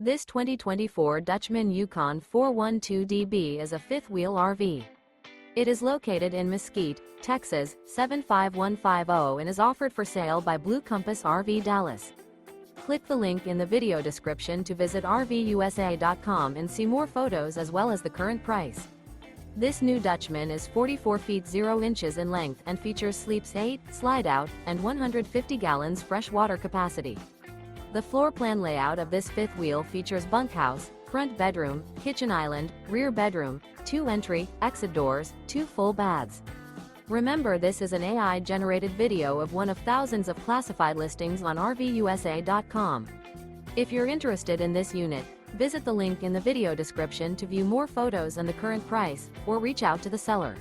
This 2024 Dutchmen Yukon 412DB is a fifth-wheel RV. It is located in Mesquite, Texas, 75150 and is offered for sale by Blue Compass RV Dallas. Click the link in the video description to visit RVUSA.com and see more photos as well as the current price. This new Dutchman is 44 feet 0 inches in length and features sleeps 8, slide-out, and 150 gallons fresh water capacity. The floor plan layout of this fifth wheel features bunkhouse, front bedroom, kitchen island, rear bedroom, 2 entry, exit doors, 2 full baths. Remember, this is an AI-generated video of one of thousands of classified listings on RVUSA.com. If you're interested in this unit, visit the link in the video description to view more photos and the current price, or reach out to the seller.